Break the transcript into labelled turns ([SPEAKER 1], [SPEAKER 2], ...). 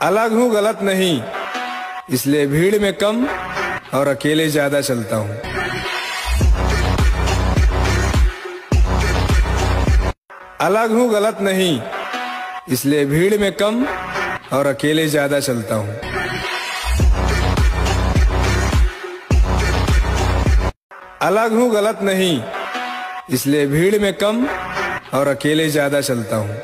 [SPEAKER 1] अलग हूँ गलत नहीं, इसलिए भीड़ में कम और अकेले ज्यादा चलता हूँ। अलग हूँ गलत नहीं, इसलिए भीड़ में कम और अकेले ज्यादा चलता हूँ। अलग हूँ गलत नहीं, इसलिए भीड़ में कम और अकेले ज्यादा चलता हूँ।